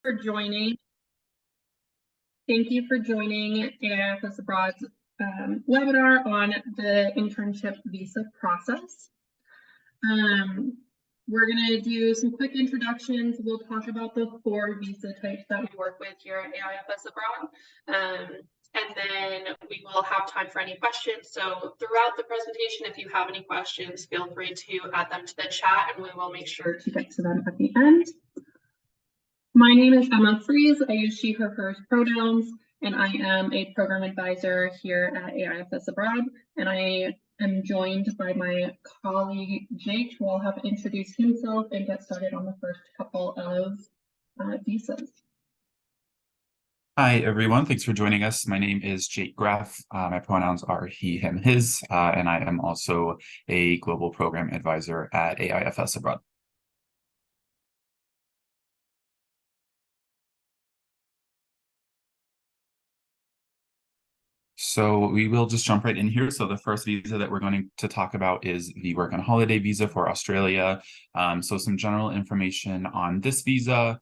for joining. Thank you for joining AIFS Abroad's webinar on the internship visa process. We're going to do some quick introductions. We'll talk about the 4 visa types that we work with here at AIFS Abroad. And then we will have time for any questions. So throughout the presentation, if you have any questions, feel free to add them to the chat and we will make sure to get to them at the end. My name is Emma Fries. I use she, her, hers pronouns, and I am a program advisor here at AIFS Abroad. And I am joined by my colleague, Jake, who will have introduced himself and get started on the first couple of visas. Hi, everyone. Thanks for joining us. My name is Jake Graff. My pronouns are he, him, his, and I am also a global program advisor at AIFS Abroad. So we will just jump right in here. So the first visa that we're going to talk about is the work and holiday visa for Australia. So some general information on this visa,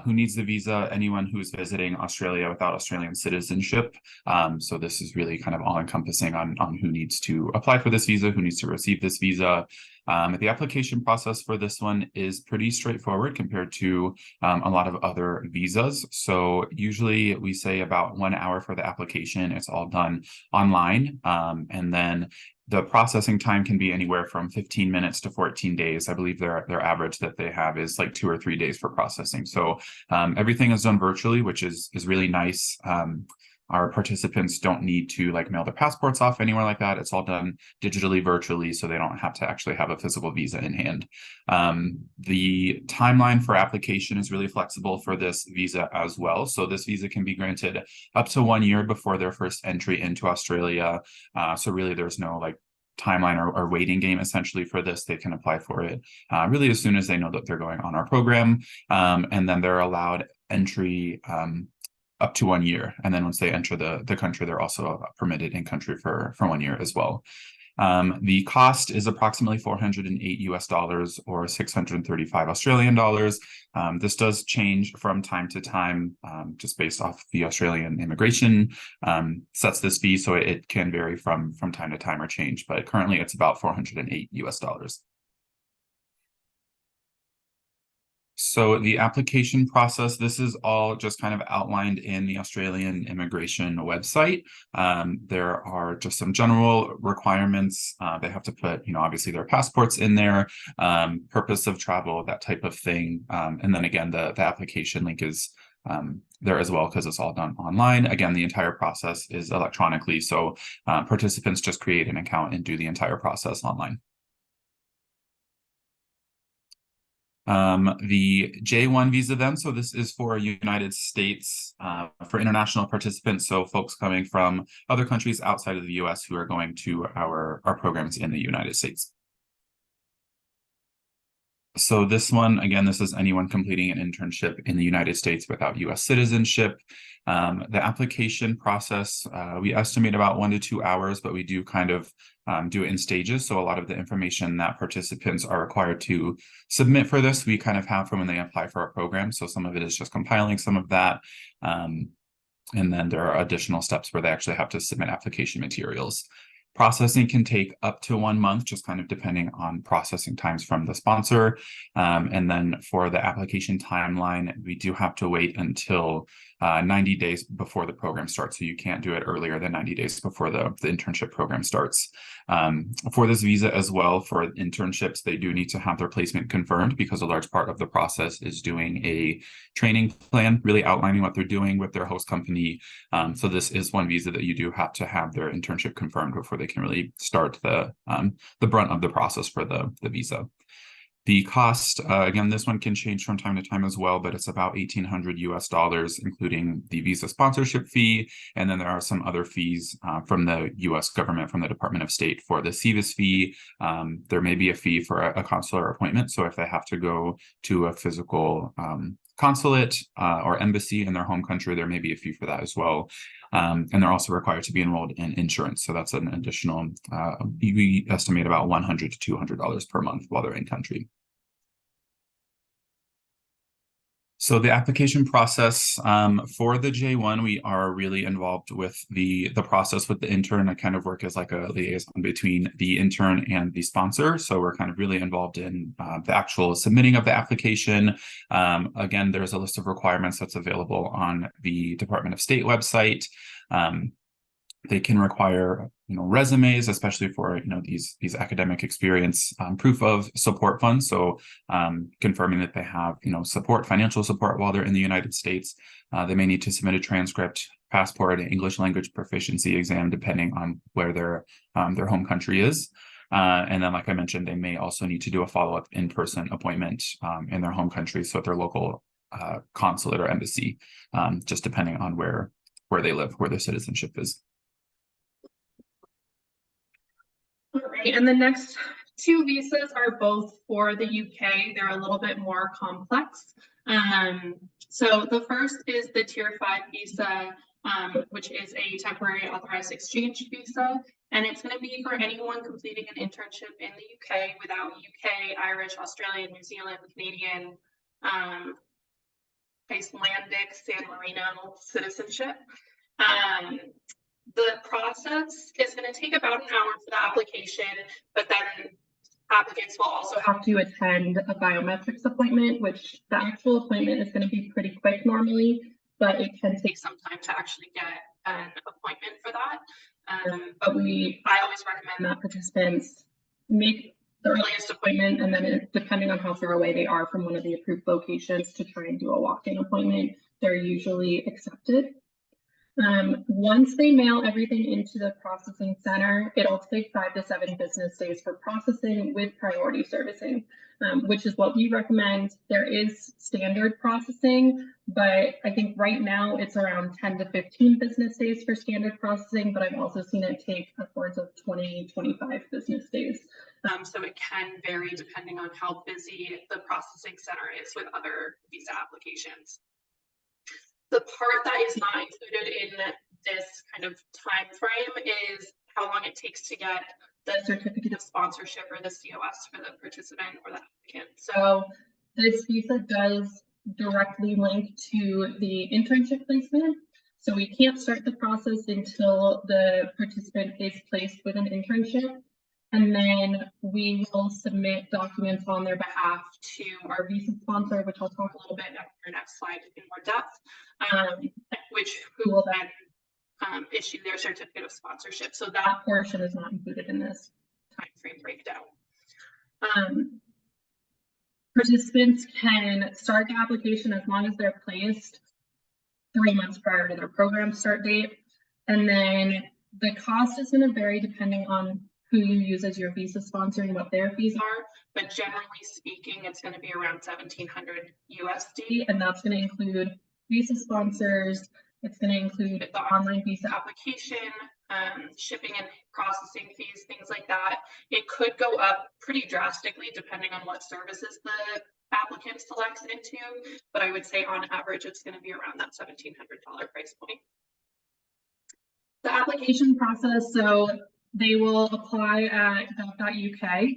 who needs the visa, anyone who is visiting Australia without Australian citizenship. So this is really kind of all encompassing on who needs to apply for this visa, who needs to receive this visa. The application process for this one is pretty straightforward compared to a lot of other visas. So usually we say about 1 hour for the application. It's all done online. And then the processing time can be anywhere from 15 minutes to 14 days. I believe their average that they have is like 2 or 3 days for processing. So everything is done virtually, which is really nice. Our participants don't need to like mail their passports off anywhere like that. It's all done digitally, virtually, so they don't have to actually have a physical visa in hand. The timeline for application is really flexible for this visa as well. So this visa can be granted up to 1 year before their first entry into Australia. So really there's no like timeline or waiting game essentially for this. They can apply for it really as soon as they know that they're going on our program. And then they're allowed entry up to 1 year. And then once they enter the country, they're also permitted in country for 1 year as well. The cost is approximately $408 US or 635 Australian dollars. This does change from time to time, just based off the Australian immigration sets this fee. So it can vary from time to time or change, but currently it's about $408 US. So the application process, this is all just kind of outlined in the Australian immigration website. There are just some general requirements. They have to put, obviously their passports in there, purpose of travel, that type of thing. And then again, the application link is there as well because it's all done online. Again, the entire process is electronically. So participants just create an account and do the entire process online. The J1 visa then, so this is for United States, for international participants, so folks coming from other countries outside of the US who are going to our programs in the United States. So this one, again, this is anyone completing an internship in the United States without US citizenship. The application process, we estimate about 1 to 2 hours, but we do kind of do it in stages. So a lot of the information that participants are required to submit for this, we kind of have from when they apply for our program. So some of it is just compiling some of that. And then there are additional steps where they actually have to submit application materials. Processing can take up to 1 month, just kind of depending on processing times from the sponsor. And then for the application timeline, we do have to wait until 90 days before the program starts. So you can't do it earlier than 90 days before the internship program starts. For this visa as well, for internships, they do need to have their placement confirmed because a large part of the process is doing a training plan, really outlining what they're doing with their host company. So this is one visa that you do have to have their internship confirmed before they can really start the brunt of the process for the visa. The cost, again, this one can change from time to time as well, but it's about $1,800 US, including the visa sponsorship fee. And then there are some other fees from the US government, from the Department of State for the CVIS fee. There may be a fee for a consular appointment. So if they have to go to a physical consulate or embassy in their home country, there may be a fee for that as well. And they're also required to be enrolled in insurance. So that's an additional, we estimate about $100 to $200 per month while they're in country. So the application process for the J1, we are really involved with the process with the intern. I kind of work as like a liaison between the intern and the sponsor. So we're kind of really involved in the actual submitting of the application. Again, there's a list of requirements that's available on the Department of State website. They can require, resumes, especially for, these academic experience, proof of support funds. So confirming that they have, financial support while they're in the United States. They may need to submit a transcript, passport, and English language proficiency exam, depending on where their home country is. And then, like I mentioned, they may also need to do a follow-up in-person appointment in their home country, so at their local consulate or embassy, just depending on where they live, where their citizenship is. All right, and the next two visas are both for the UK. They're a little bit more complex. So the first is the Tier 5 visa, which is a temporary authorized exchange visa. And it's going to be for anyone completing an internship in the UK without UK, Irish, Australian, New Zealand, Canadian, Icelandic, San Marino citizenship. The process is going to take about an hour for the application, but then applicants will also have to attend a biometrics appointment, which the actual appointment is going to be pretty quick normally, but it can take some time to actually get an appointment for that. But I always recommend that participants make the earliest appointment, and then depending on how far away they are from one of the approved locations to try and do a walk-in appointment, they're usually accepted. Once they mail everything into the processing center, it'll take 5 to 7 business days for processing with priority servicing, which is what we recommend. There is standard processing, but I think right now it's around 10 to 15 business days for standard processing, but I've also seen it take upwards of 20, 25 business days. So it can vary depending on how busy the processing center is with other visa applications. The part that is not included in this kind of time frame is how long it takes to get the certificate of sponsorship or the COS for the participant or the applicant. So this visa does directly link to the internship placement. So we can't start the process until the participant is placed with an internship. And then we will submit documents on their behalf to our visa sponsor, which I'll talk a little bit about in our next slide in more depth, who will then issue their certificate of sponsorship. So that portion is not included in this timeframe breakdown. Participants can start the application as long as they're placed 3 months prior to their program start date. And then the cost is going to vary depending on who you use as your visa sponsor and what their fees are, but generally speaking, it's going to be around 1,700 USD, and that's going to include visa sponsors. It's going to include the online visa application, shipping and processing fees, things like that. It could go up pretty drastically depending on what services the applicant selects into, but I would say on average, it's going to be around that $1,700 price point. The application process, so they will apply at gov.uk.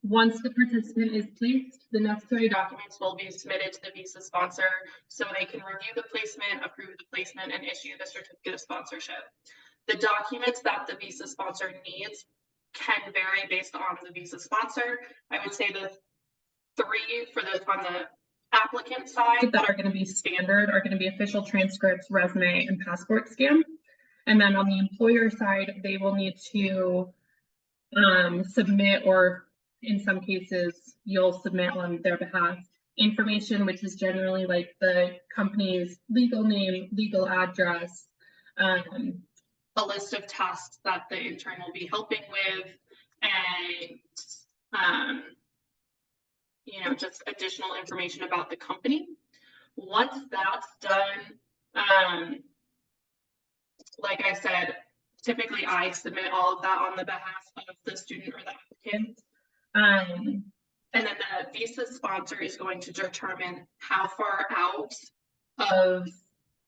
Once the participant is placed, the necessary documents will be submitted to the visa sponsor so they can review the placement, approve the placement, and issue the certificate of sponsorship. The documents that the visa sponsor needs can vary based on the visa sponsor. I would say the 3 on the applicant side that are going to be standard are going to be official transcripts, resume, and passport scan. And then on the employer side, they will need to submit, or in some cases, you'll submit on their behalf information, which is generally like the company's legal name, legal address, a list of tasks that the intern will be helping with, and just additional information about the company. Once that's done, like I said, typically I submit all of that on the behalf of the student or the applicant. And then the visa sponsor is going to determine how far out of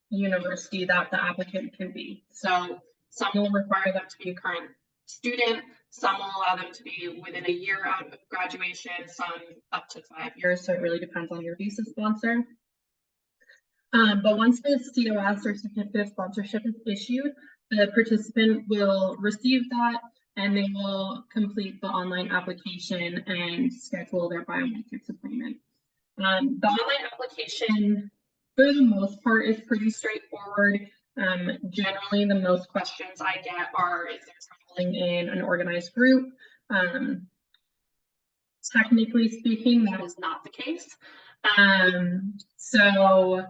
university that the applicant can be. So some will require them to be a current student. Some will allow them to be within a year out of graduation, some up to 5 years. So it really depends on your visa sponsor. But once the COS or certificate of sponsorship is issued, the participant will receive that and they will complete the online application and schedule their biometrics appointment. The online application, for the most part, is pretty straightforward. Generally, the most questions I get are if they're traveling in an organized group. Technically speaking, that is not the case. So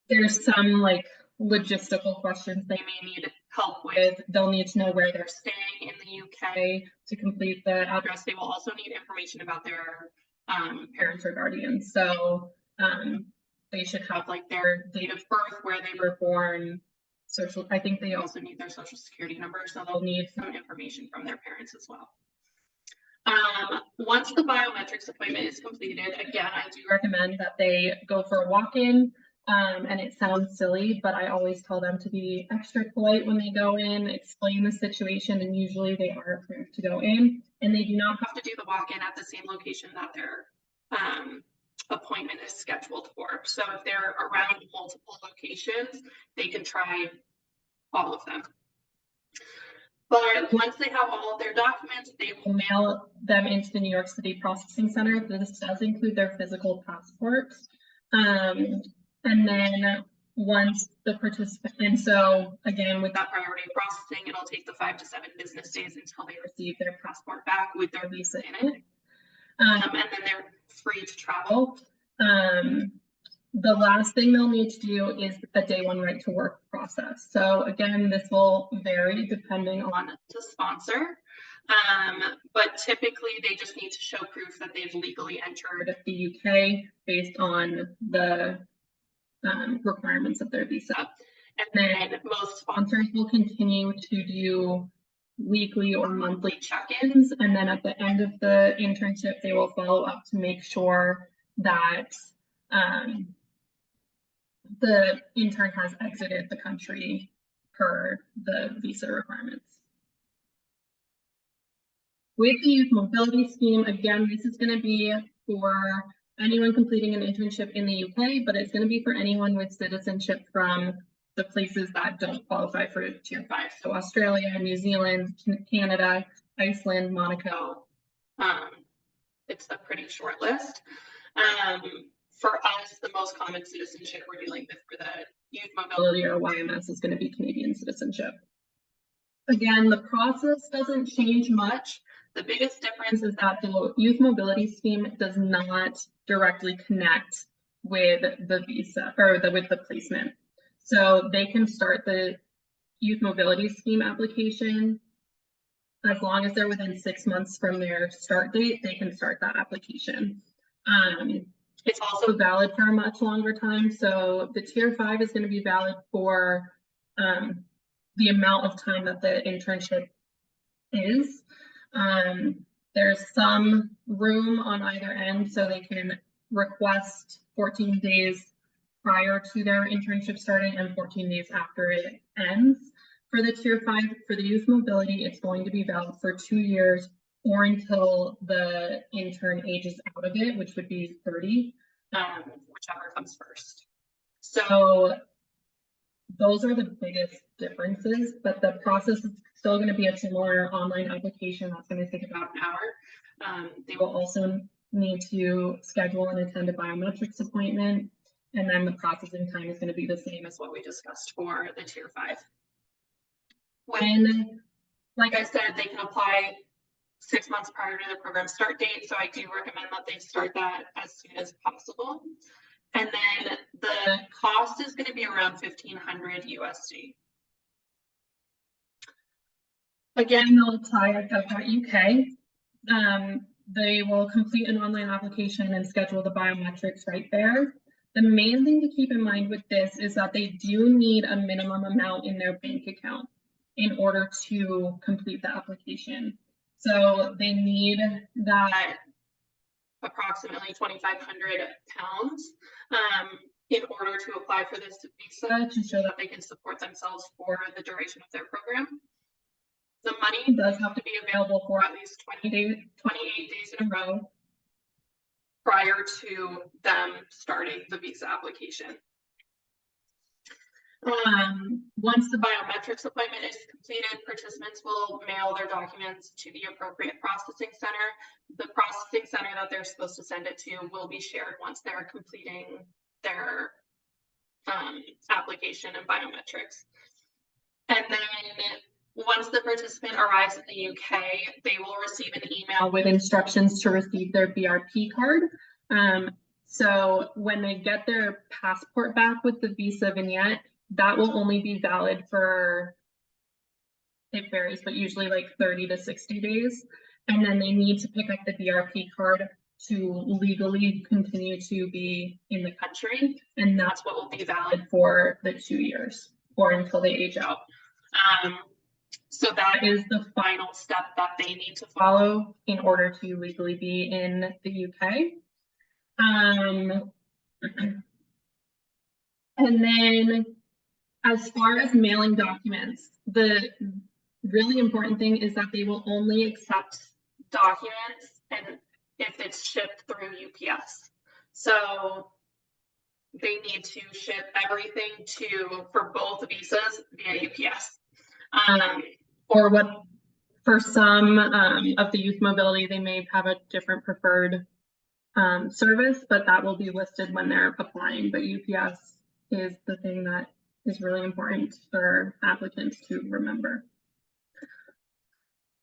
there's some like logistical questions they may need help with. They'll need to know where they're staying in the UK to complete the address. They will also need information about their parents or guardians. So they should have like their date of birth, where they were born, I think they also need their social security number. So they'll need some information from their parents as well. Once the biometrics appointment is completed, again, I do recommend that they go for a walk-in. And it sounds silly, but I always tell them to be extra polite when they go in, explain the situation, and usually they are approved to go in. And they do not have to do the walk-in at the same location that their appointment is scheduled for. So if they're around multiple locations, they can try all of them. But once they have all of their documents, they will mail them into the New York City Processing Center. This does include their physical passports. And then once the participant, and so again, with that priority of processing, it'll take the 5 to 7 business days until they receive their passport back with their visa in it. And then they're free to travel. The last thing they'll need to do is a day 1 right to work process. So again, this will vary depending on the sponsor. But typically they just need to show proof that they've legally entered the UK based on the requirements of their visa. And then most sponsors will continue to do weekly or monthly check-ins. And then at the end of the internship, they will follow up to make sure that the intern has exited the country per the visa requirements. With the youth mobility scheme, again, this is going to be for anyone completing an internship in the UK, but it's going to be for anyone with citizenship from the places that don't qualify for Tier 5. So Australia, New Zealand, Canada, Iceland, Monaco. It's a pretty short list. For us, the most common citizenship we're dealing with for the youth mobility or YMS is going to be Canadian citizenship. Again, the process doesn't change much. The biggest difference is that the youth mobility scheme does not directly connect with the visa or with the placement. So they can start the youth mobility scheme application as long as they're within 6 months from their start date. They can start that application. It's also valid for a much longer time. So the Tier 5 is going to be valid for the amount of time that the internship is. There's some room on either end, so they can request 14 days prior to their internship starting and 14 days after it ends. For the Tier 5, for the youth mobility, it's going to be valid for 2 years or until the intern ages out of it, which would be 30, whichever comes first. So those are the biggest differences, but the process is still going to be a similar online application. That's going to take about an hour. They will also need to schedule and attend a biometrics appointment, and then the processing time is going to be the same as what we discussed for the Tier 5. When, like I said, they can apply 6 months prior to the program start date, so I do recommend that they start that as soon as possible. And then the cost is going to be around $1,500 USD. Again, they'll apply at gov.uk. They will complete an online application and schedule the biometrics right there. The main thing to keep in mind with this is that they do need a minimum amount in their bank account in order to complete the application. So they need that approximately 2,500 pounds in order to apply for this visa to show that they can support themselves for the duration of their program. The money does have to be available for at least 28 days in a row prior to them starting the visa application. Once the biometrics appointment is completed, participants will mail their documents to the appropriate processing center. The processing center that they're supposed to send it to will be shared once they're completing their application and biometrics. And then once the participant arrives in the UK, they will receive an email with instructions to receive their BRP card. So when they get their passport back with the visa vignette, that will only be valid for, it varies, but usually like 30 to 60 days. And then they need to pick up the BRP card to legally continue to be in the country. And that's what will be valid for the 2 years or until they age out. So that is the final step that they need to follow in order to legally be in the UK. And then as far as mailing documents, the really important thing is that they will only accept documents and if it's shipped through UPS. So they need to ship everything for both visas via UPS. For some of the youth mobility, they may have a different preferred service, but that will be listed when they're applying. But UPS is the thing that is really important for applicants to remember.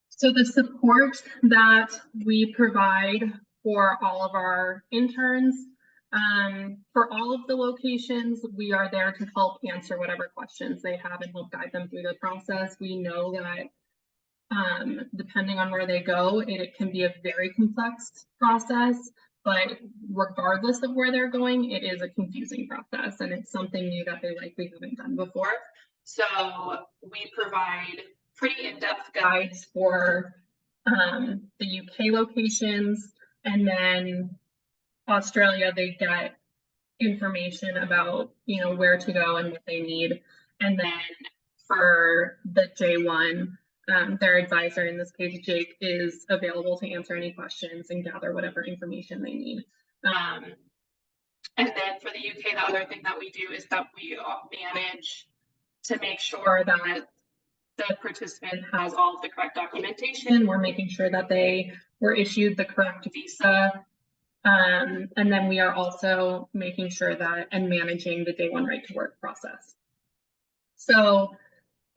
So the support that we provide for all of our interns, for all of the locations, we are there to help answer whatever questions they have and help guide them through the process. We know that depending on where they go, it can be a very complex process, but regardless of where they're going, it is a confusing process and it's something new that they likely haven't done before. So we provide pretty in-depth guides for the UK locations, and then Australia, they get information about, you know, where to go and what they need. And then for the J1, their advisor, in this case, Jake, is available to answer any questions and gather whatever information they need. And then for the UK, the other thing that we do is that we manage to make sure that the participant has all of the correct documentation. We're making sure that they were issued the correct visa. And then we are also making sure that and managing the day one right to work process. So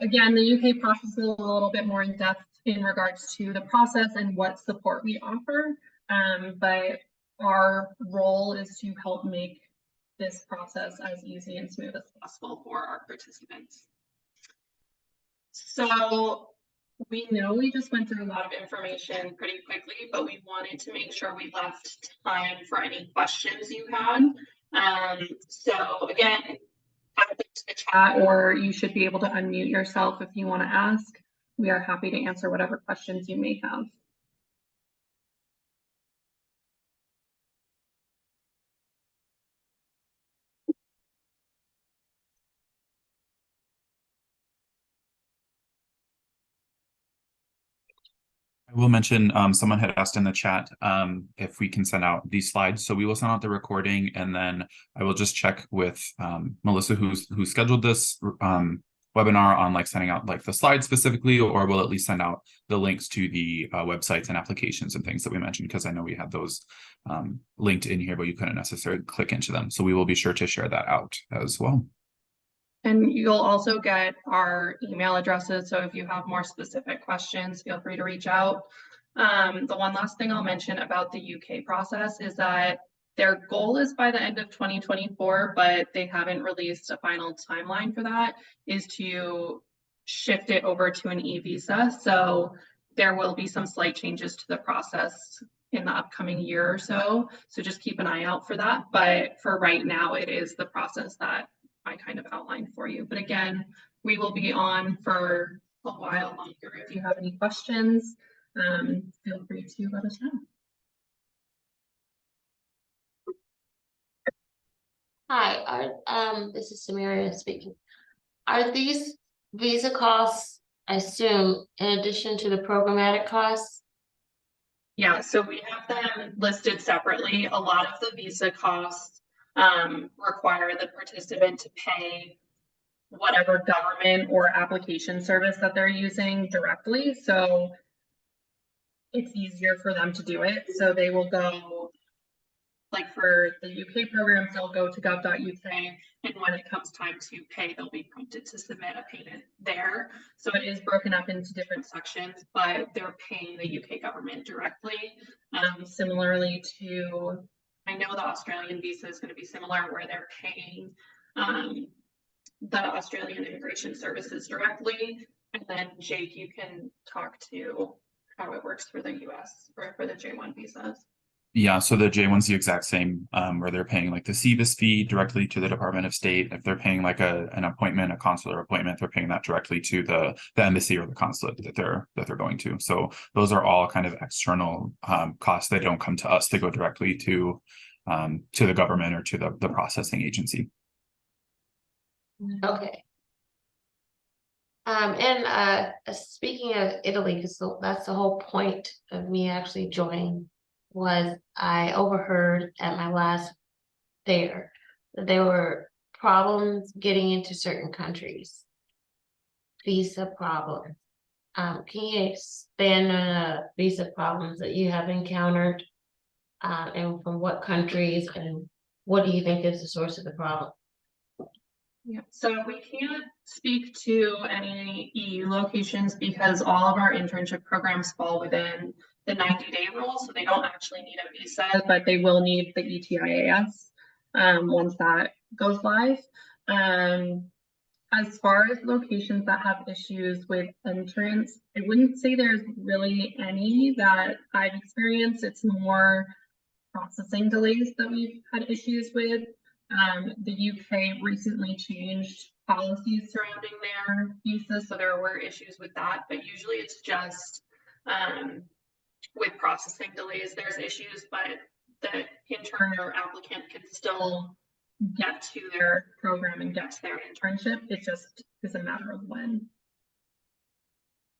again, the UK process is a little bit more in depth in regards to the process and what support we offer. But our role is to help make this process as easy and smooth as possible for our participants. So we know we just went through a lot of information pretty quickly, but we wanted to make sure we left time for any questions you had. So again, type into the chat, or you should be able to unmute yourself if you want to ask. We are happy to answer whatever questions you may have. I will mention, someone had asked in the chat if we can send out these slides. So we will send out the recording, and then I will just check with Melissa, who scheduled this webinar, on like sending out like the slides specifically, or we'll at least send out the links to the websites and applications and things that we mentioned, because I know we had those linked in here, but you couldn't necessarily click into them. So we will be sure to share that out as well. And you'll also get our email addresses. So if you have more specific questions, feel free to reach out. The one last thing I'll mention about the UK process is that their goal is by the end of 2024, but they haven't released a final timeline for that, is to shift it over to an e-visa. So there will be some slight changes to the process in the upcoming year or so. So just keep an eye out for that. But for right now, it is the process that I kind of outlined for you. But again, we will be on for a while longer. If you have any questions, feel free to let us know. Hi, this is Samira speaking. Are these visa costs I assume in addition to the programmatic costs? Yeah, so we have them listed separately. A lot of the visa costs require the participant to pay whatever government or application service that they're using directly. So it's easier for them to do it. So they will go, like for the UK programs, they'll go to gov.uk, and when it comes time to pay, they'll be prompted to submit a payment there. So it is broken up into different sections, but they're paying the UK government directly. Similarly to, I know the Australian visa is going to be similar, where they're paying the Australian Immigration Services directly. And then Jake, you can talk to how it works for the US or for the J1 visas. Yeah, so the J1's the exact same, where they're paying like the CVIS fee directly to the Department of State. If they're paying like an appointment, a consular appointment, they're paying that directly to the embassy or the consulate that they're going to. So those are all kind of external costs. They don't come to us. They go directly to the government or to the processing agency. Okay. Speaking of Italy, because that's the whole point of me actually joining, was I overheard at my last there that there were problems getting into certain countries. Visa problems. Can you expand on visa problems that you have encountered, and from what countries, and what do you think is the source of the problem? Yeah, so we can't speak to any EU locations because all of our internship programs fall within the 90-day rule, so they don't actually need a visa, but they will need the ETIAS once that goes live. As far as locations that have issues with entrance, I wouldn't say there's really any that I've experienced. It's more processing delays that we've had issues with. The UK recently changed policies surrounding their visas, so there were issues with that, but usually it's just with processing delays, there's issues, but the intern or applicant can still get to their program and get to their internship. It just is a matter of when.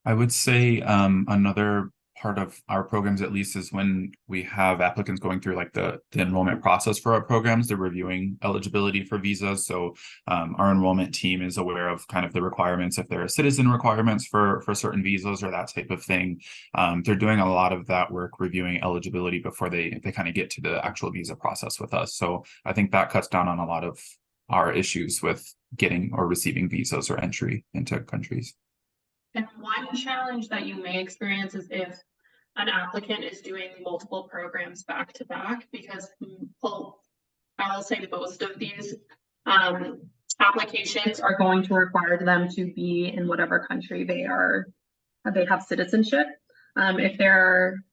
I would say another part of our programs, at least, is when we have applicants going through like the enrollment process for our programs, they're reviewing eligibility for visas. So our enrollment team is aware of kind of the requirements, if there are citizen requirements for certain visas or that type of thing. They're doing a lot of that work reviewing eligibility before they kind of get to the actual visa process with us. So I think that cuts down on a lot of our issues with getting or receiving visas or entry into countries. And one challenge that you may experience is if an applicant is doing multiple programs back to back, because I will say most of these applications are going to require them to be in whatever country they have citizenship. If they're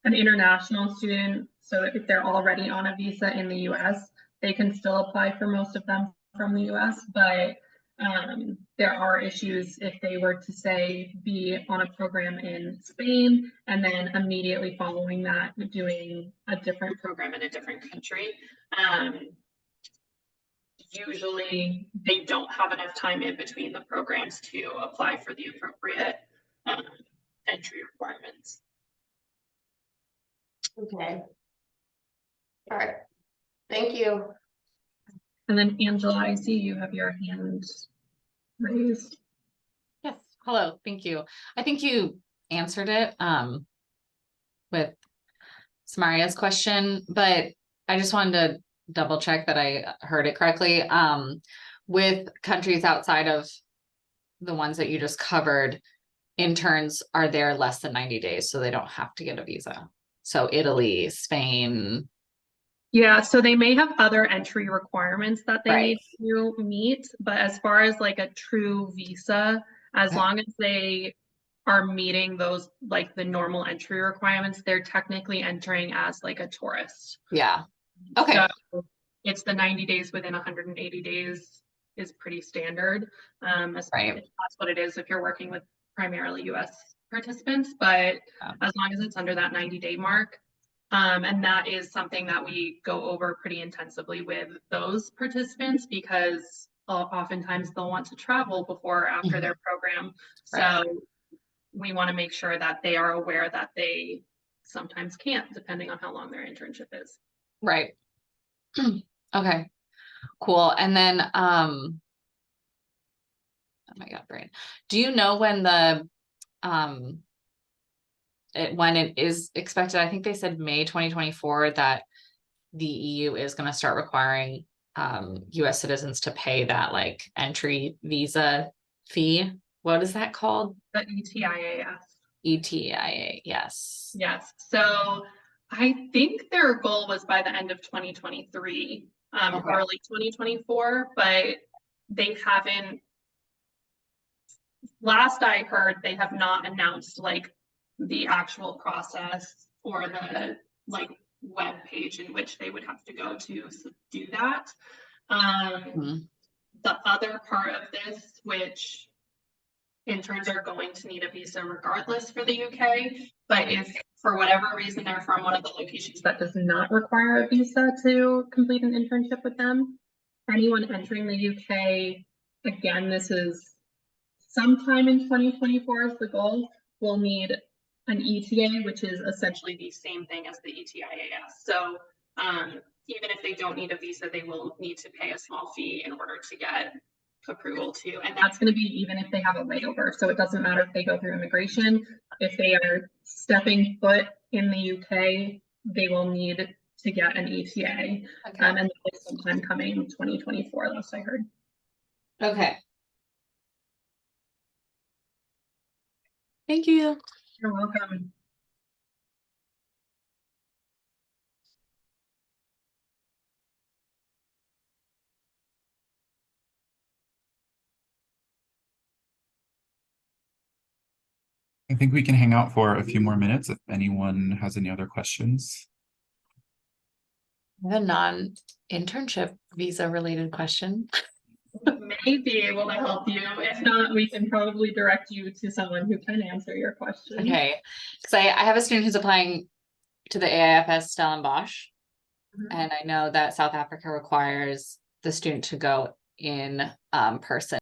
an international student, so if they're already on a visa in the US, they can still apply for most of them from the US, but there are issues if they were to say be on a program in Spain and then immediately following that doing a different program in a different country. Usually they don't have enough time in between the programs to apply for the appropriate entry requirements. Okay. All right. Thank you. And then Angela, I see you have your hand raised. Yes, hello, thank you. I think you answered it with Samaria's question, but I just wanted to double check that I heard it correctly. With countries outside of the ones that you just covered, interns are there less than 90 days, so they don't have to get a visa. So Italy, Spain. Yeah, so they may have other entry requirements that they Right. need to meet, but as far as like a true visa, as Okay. long as they are meeting those like the normal entry requirements, they're technically entering as like a tourist. Yeah. Okay. So it's the 90 days within 180 days is pretty standard. That's what it is if you're working with primarily US participants, but as long as it's under that 90-day mark. And that is something that we go over pretty intensively with those participants, because oftentimes they'll want to travel before or after their program. program. Right. So we want to make sure that they are aware that they sometimes can't, depending on how long their internship is. Right. Okay, cool. And then, oh my God, brain. Do you know when when it is expected? I think they said May 2024 that the EU is going to start requiring US citizens to pay that like entry visa fee. What is that called? The ETIAS. ETIA, yes. Yes. So I think their goal was by the end of 2023, Okay. early 2024, but they haven't, last I heard, they have not announced like the actual process or the like web page in which they would have to go to do that. Mhm. The other part of this, which interns are going to need a visa regardless for the UK, but if for whatever reason they're from one of the locations that does not require a visa to complete an internship with them, anyone entering the UK, again, this is sometime in 2024 is the goal, will need an ETA, which is essentially the same thing as the ETIAS. So even if they don't need a visa, they will need to pay a small fee in order to get approval too. And that's going to be even if they have a layover. So it doesn't matter if they go through immigration. If they are stepping foot in the UK, they will need to get an ETA. Okay. And that's sometime coming in 2024, last I heard. Okay. Thank you. You're welcome. I think we can hang out for a few more minutes if anyone has any other questions. I have a non-internship visa related question. May be able to help you. If not, we can probably direct you to someone who can answer your question. Okay, because I have a student who's applying to the AIFS Stellenbosch, and I know that South Africa requires the student to go in person